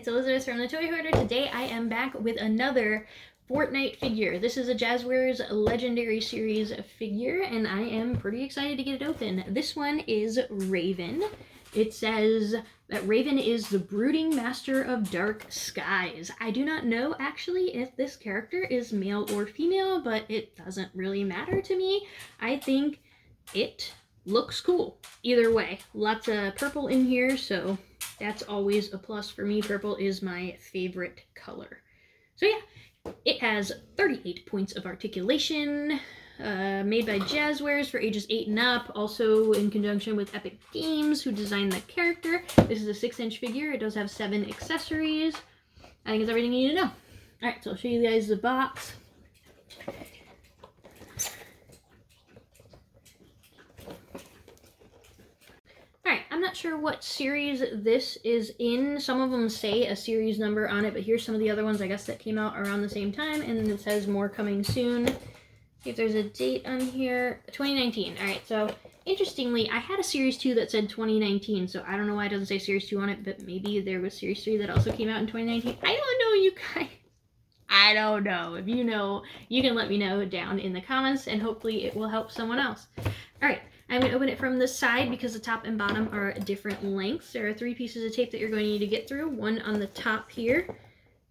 it's Elizabeth from the Toy Hoarder. Today I am back with another Fortnite figure. This is a Jazwares Legendary Series figure, and I am pretty excited to get it open. This one is Raven. It says that Raven is the brooding master of dark skies. I do not know actually if this character is male or female, but it doesn't really matter to me. I think it looks cool either way. Lots of purple in here, so that's always a plus for me. Purple is my favorite color. So yeah, it has 38 points of articulation, made by Jazwares for ages 8 and up, also in conjunction with Epic Games, who designed the character. This is a 6-inch figure. It does have 7 accessories. I think it's everything you need to know. Alright, so I'll show you guys the box. I'm not sure what series this is in. Some of them say a series number on it, but here's some of the other ones, I guess, that came out around the same time, and it says more coming soon. See if there's a date on here. 2019. Alright, so interestingly, I had a series 2 that said 2019, so I don't know why it doesn't say series 2 on it, but maybe there was series 3 that also came out in 2019. I don't know, you guys. I don't know. If you know, you can let me know down in the comments, and hopefully it will help someone else. Alright. I'm going to open it from the side because the top and bottom are different lengths. There are 3 pieces of tape that you're going to need to get through. One on the top here.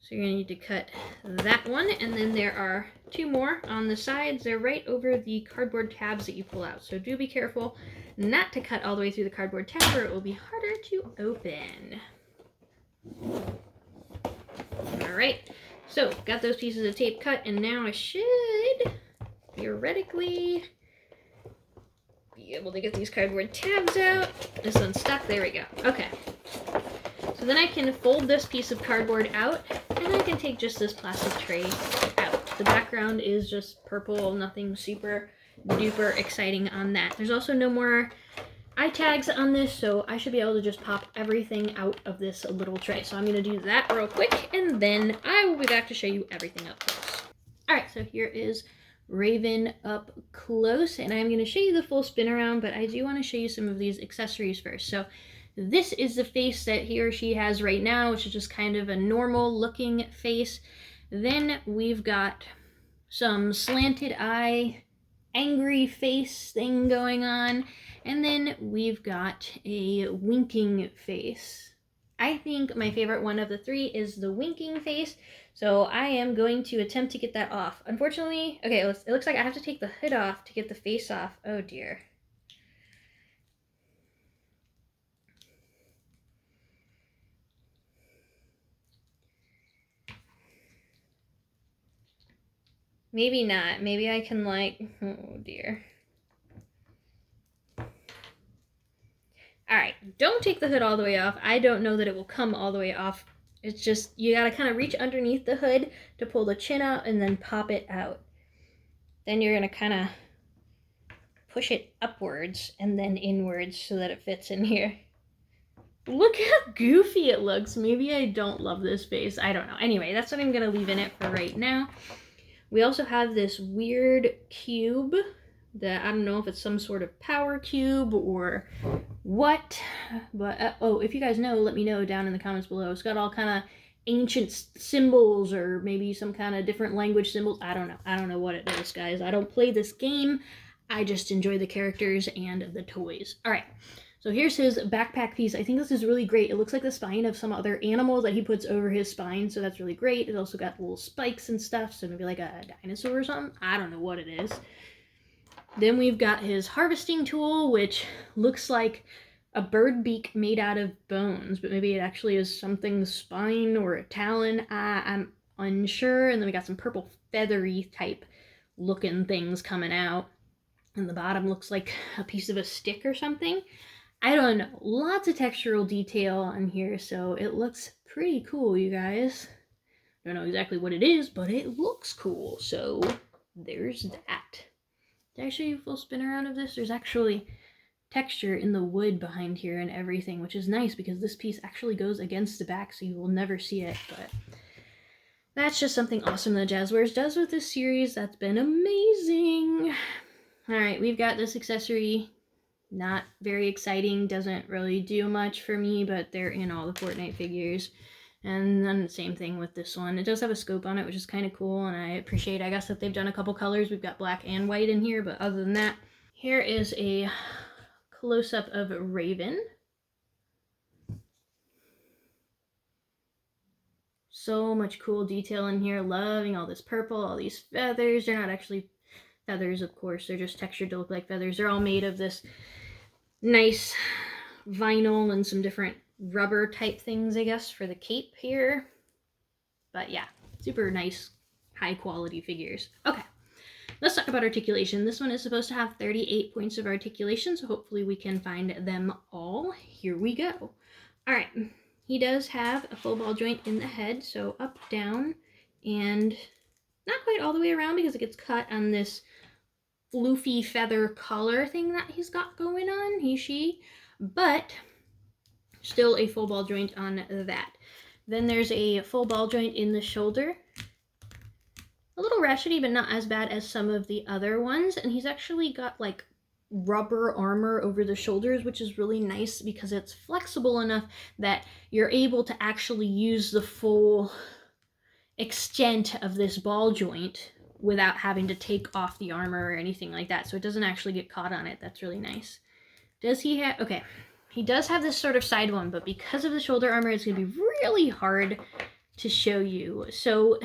So you're going to need to cut that one. And then there are 2 more on the sides. They're right over the cardboard tabs that you pull out. So do be careful not to cut all the way through the cardboard tab, or it will be harder to open. Alright, so got those pieces of tape cut, and now I should theoretically be able to get these cardboard tabs out. This one's stuck. There we go. Okay. So then I can fold this piece of cardboard out, and I can take just this plastic tray out. The background is just purple, nothing super duper exciting on that. There's also no more eye tags on this, so I should be able to just pop everything out of this little tray. So I'm going to do that real quick, and then I will be back to show you everything up close. Alright, so here is Raven up close, and I'm going to show you the full spin around, but I do want to show you some of these accessories first. So this is the face that he or she has right now, which is just kind of a normal looking face. Then we've got some slanted eye, angry face thing going on, and then we've got a winking face. I think my favorite one of the 3 is the winking face, so I am going to attempt to get that off. Unfortunately, okay, it looks like I have to take the hood off to get the face off. Oh dear. Maybe not. Maybe I can, like, oh dear. Alright, don't take the hood all the way off. I don't know that it will come all the way off. It's just, you gotta kind of reach underneath the hood to pull the chin out and then pop it out. Then you're gonna kind of push it upwards and then inwards so that it fits in here. Look how goofy it looks. Maybe I don't love this face. I don't know. Anyway, that's what I'm gonna leave in it for right now. We also have this weird cube that I don't know if it's some sort of power cube or what, but oh, if you guys know, let me know down in the comments below. It's got all kind of ancient symbols, or maybe some kind of different language symbols. I don't know what it is, guys. I don't play this game. I just enjoy the characters and the toys. All right, so here's his backpack piece. I think this is really great. It looks like the spine of some other animal that he puts over his spine, so that's really great. It also got little spikes and stuff, so maybe like a dinosaur or something. I don't know what it is. Then we've got his harvesting tool, which looks like a bird beak made out of bones, but maybe it actually is something's spine or a talon. I'm unsure. And then we got some purple feathery type looking things coming out. And the bottom looks like a piece of a stick or something. I don't know. Lots of textural detail on here, so it looks pretty cool, you guys. Don't know exactly what it is, but it looks cool. So there's that. Did I show you a full spin around of this? There's actually texture in the wood behind here and everything, which is nice because this piece actually goes against the back, so you will never see it. But that's just something awesome that Jazwares does with this series. That's been amazing. Alright, we've got this accessory. Not very exciting, doesn't really do much for me, but they're in all the Fortnite figures. And then the same thing with this one. It does have a scope on it, which is kind of cool, and I appreciate, I guess, that they've done a couple colors. We've got black and white in here, but other than that, here is a close-up of Raven. So much cool detail in here. Loving all this purple, all these feathers. They're not actually feathers, of course. They're just textured to look like feathers. They're all made of this nice vinyl and some different rubber type things, I guess, for the cape here. But yeah, super nice, high quality figures. Okay, let's talk about articulation. This one is supposed to have 38 points of articulation, so hopefully we can find them all. Here we go. All right, he does have a full ball joint in the head, so up, down, and not quite all the way around because it gets cut on this floofy feather collar thing that he's got going on, he, she, but still a full ball joint on that. Then there's a full ball joint in the shoulder. A little ratchety, but not as bad as some of the other ones. And he's actually got like rubber armor over the shoulders, which is really nice because it's flexible enough that you're able to actually use the full extent of this ball joint without having to take off the armor or anything like that. So it doesn't actually get caught on it. That's really nice. Does he have, okay, he does have this sort of side one, but because of the shoulder armor, it's gonna be really hard to show you. So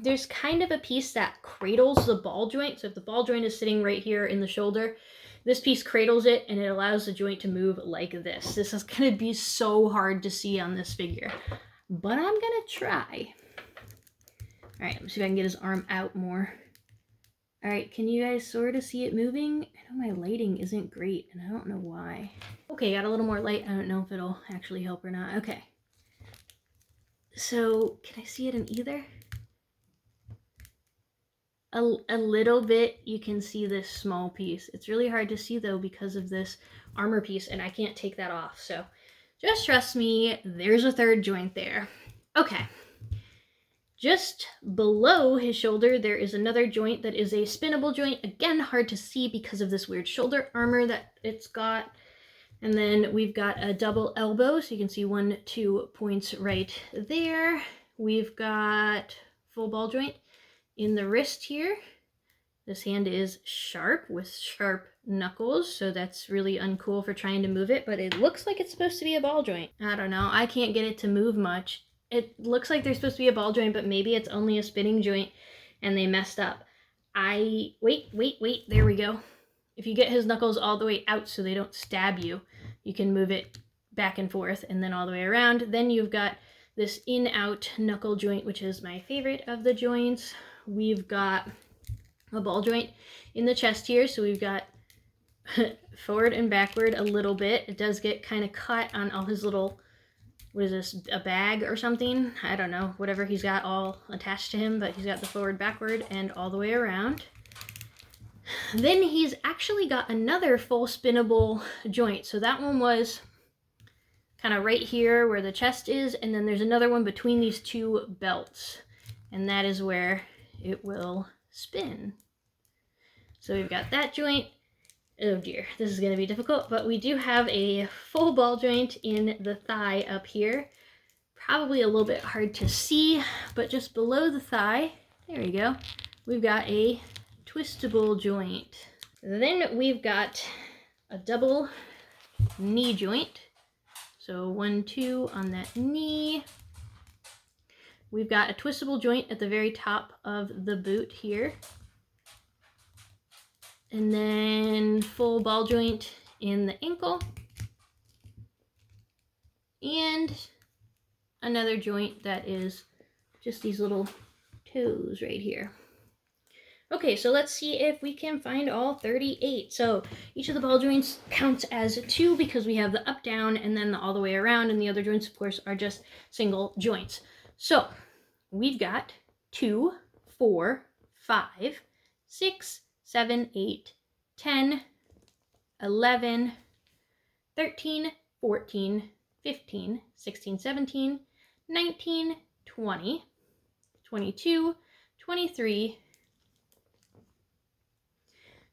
there's kind of a piece that cradles the ball joint. So if the ball joint is sitting right here in the shoulder, this piece cradles it and it allows the joint to move like this. This is gonna be so hard to see on this figure, but I'm gonna try. All right, let's see if I can get his arm out more. All right, can you guys sort of see it moving? I know my lighting isn't great, and I don't know why. Okay, got a little more light. I don't know if it'll actually help or not. Okay. So, can I see it in either? A little bit, you can see this small piece. It's really hard to see, though, because of this armor piece, and I can't take that off. So, just trust me, there's a third joint there. Okay. Just below his shoulder, there is another joint that is a spinnable joint. Again, hard to see because of this weird shoulder armor that it's got. And then we've got a double elbow, so you can see 1, 2 points right there. We've got full ball joint in the wrist here. This hand is sharp with sharp knuckles, so that's really uncool for trying to move it, but it looks like it's supposed to be a ball joint. I don't know, I can't get it to move much. It looks like there's supposed to be a ball joint, but maybe it's only a spinning joint and they messed up. Wait, there we go. If you get his knuckles all the way out so they don't stab you, you can move it back and forth and then all the way around. Then you've got this in-out knuckle joint, which is my favorite of the joints. We've got a ball joint in the chest here, so we've got forward and backward a little bit. It does get kind of cut on all his little, what is this, a bag or something? I don't know, whatever he's got all attached to him, but he's got the forward, backward, and all the way around. Then he's actually got another full spinnable joint. So that one was kind of right here where the chest is, and then there's another one between these two belts, and that is where it will spin. So we've got that joint. Oh dear, this is going to be difficult, but we do have a full ball joint in the thigh up here. Probably a little bit hard to see, but just below the thigh, there we go, we've got a twistable joint. Then we've got a double knee joint. So 1, 2 on that knee. We've got a twistable joint at the very top of the boot here. And then full ball joint in the ankle. And another joint that is just these little toes right here. Okay, so let's see if we can find all 38. So each of the ball joints counts as 2 because we have the up, down, and then the all the way around, and the other joints, of course, are just single joints. So we've got 2, 4, 5, 6, 7, 8, 10, 11, 13, 14, 15, 16, 17, 19, 20, 22, 23,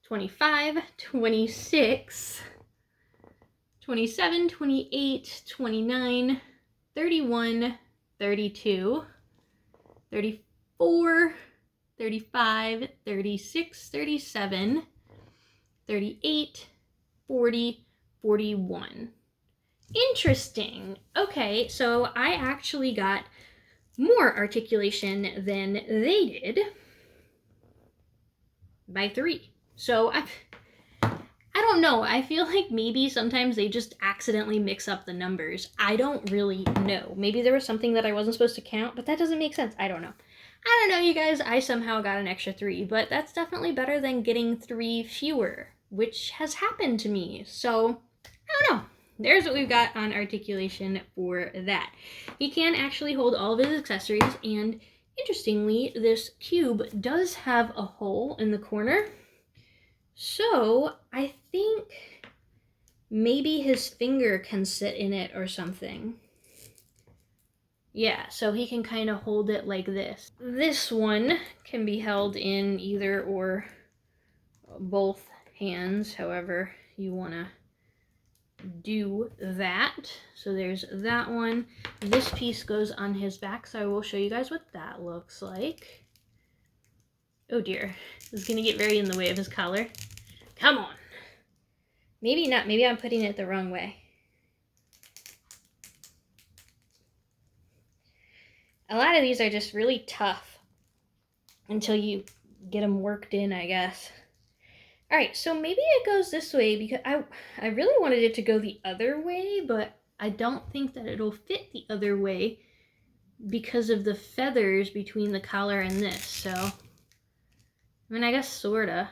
25, 26, 27, 28, 29, 31, 32, 34, 35, 36, 37, 38, 40, 41. Interesting. Okay, so I actually got more articulation than they did by 3. So I don't know. I feel like maybe sometimes they just accidentally mix up the numbers. I don't really know. Maybe there was something that I wasn't supposed to count, but that doesn't make sense. I don't know. I don't know, you guys. I somehow got an extra 3, but that's definitely better than getting 3 fewer, which has happened to me. So, I don't know. There's what we've got on articulation for that. He can actually hold all of his accessories, and interestingly, this cube does have a hole in the corner. So I think maybe his finger can sit in it or something. Yeah, so he can kind of hold it like this. This one can be held in either or both hands, however you want to do that. So there's that one. This piece goes on his back, so I will show you guys what that looks like. Oh dear, this is gonna get very in the way of his collar. Come on. Maybe not, maybe I'm putting it the wrong way. A lot of these are just really tough until you get them worked in, I guess. All right, so maybe it goes this way because I really wanted it to go the other way, but I don't think that it'll fit the other way because of the feathers between the collar and this. So, I mean, I guess sorta.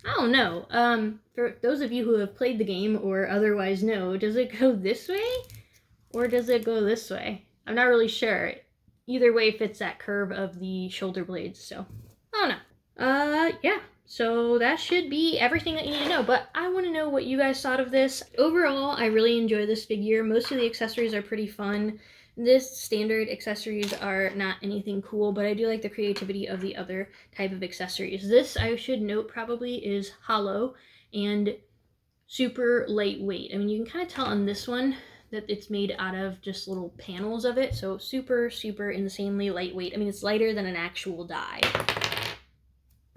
I don't know. For those of you who have played the game or otherwise know, does it go this way or does it go this way? I'm not really sure. Either way fits that curve of the shoulder blades, so I don't know. Yeah. So that should be everything that you need to know, but I want to know what you guys thought of this. Overall, I really enjoy this figure. Most of the accessories are pretty fun. This standard accessories are not anything cool, but I do like the creativity of the other type of accessories. This, I should note, probably is hollow and super lightweight. I mean, you can kind of tell on this one that it's made out of just little panels of it, so super, super insanely lightweight. I mean, it's lighter than an actual die.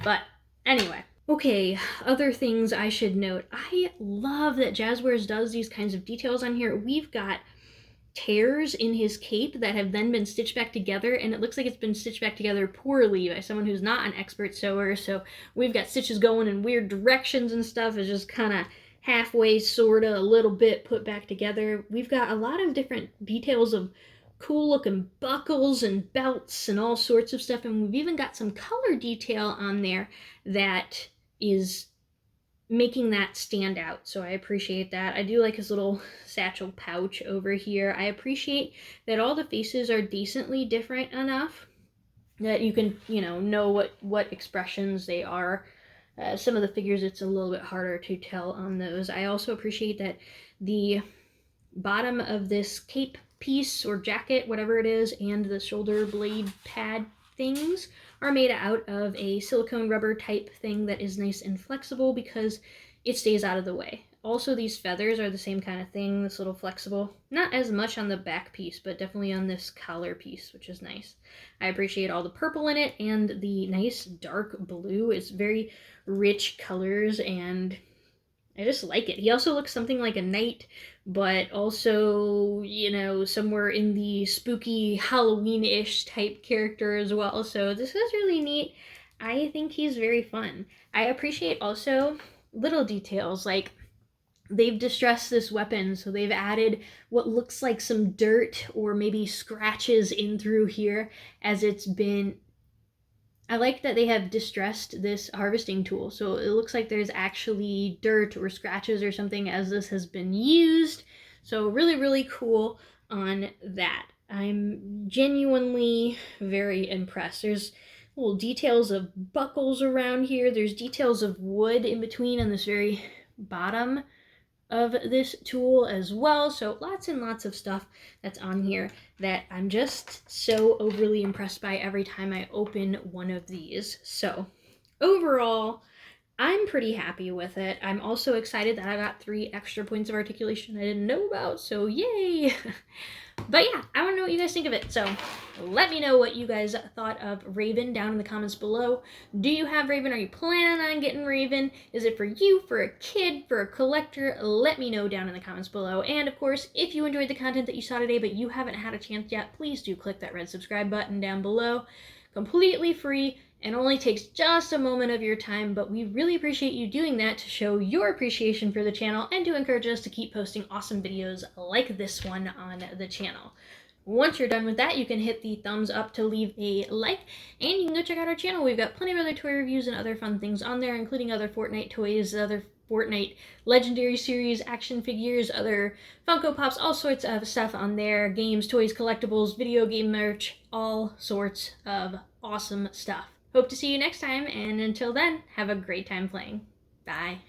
But anyway, okay, other things I should note. I love that Jazwares does these kinds of details on here. We've got tears in his cape that have then been stitched back together, and it looks like it's been stitched back together poorly by someone who's not an expert sewer, so we've got stitches going in weird directions and stuff. It's just kind of halfway, sort of, a little bit put back together. We've got a lot of different details of cool looking buckles and belts and all sorts of stuff, and we've even got some color detail on there that is making that stand out, so I appreciate that. I do like his little satchel pouch over here. I appreciate that all the faces are decently different enough that you can, know what expressions they are. Some of the figures, it's a little bit harder to tell on those. I also appreciate that the bottom of this cape piece or jacket, whatever it is, and the shoulder blade pad things are made out of a silicone rubber type thing that is nice and flexible because it stays out of the way. Also, these feathers are the same kind of thing, this little flexible. Not as much on the back piece, but definitely on this collar piece, which is nice. I appreciate all the purple in it and the nice dark blue. It's very rich colors and I just like it. He also looks something like a knight, but also, somewhere in the spooky Halloween-ish type character as well. So this is really neat. I think he's very fun. I appreciate also little details like they've distressed this weapon, so they've added what looks like some dirt or maybe scratches in through here as it's been. I like that they have distressed this harvesting tool, so it looks like there's actually dirt or scratches or something as this has been used. So really, really cool on that. I'm genuinely very impressed. There's little details of buckles around here. There's details of wood in between on this very bottom of this tool as well. So lots and lots of stuff that's on here that I'm just so overly impressed by every time I open one of these. So overall, I'm pretty happy with it. I'm also excited that I got 3 extra points of articulation I didn't know about, so yay! But yeah, I want to know what you guys think of it. So let me know what you guys thought of Raven down in the comments below. Do you have Raven? Are you planning on getting Raven? Is it for you, for a kid, for a collector? Let me know down in the comments below. And of course, if you enjoyed the content that you saw today, but you haven't had a chance yet, please do click that red subscribe button down below. Completely free and only takes just a moment of your time, but we really appreciate you doing that to show your appreciation for the channel and to encourage us to keep posting awesome videos like this one on the channel. Once you're done with that, you can hit the thumbs up to leave a like, and you can go check out our channel. We've got plenty of other toy reviews and other fun things on there, including other Fortnite toys, other Fortnite Legendary Series action figures, other Funko Pops, all sorts of stuff on there. Games, toys, collectibles, video game merch, all sorts of awesome stuff. Hope to see you next time, and until then, have a great time playing. Bye.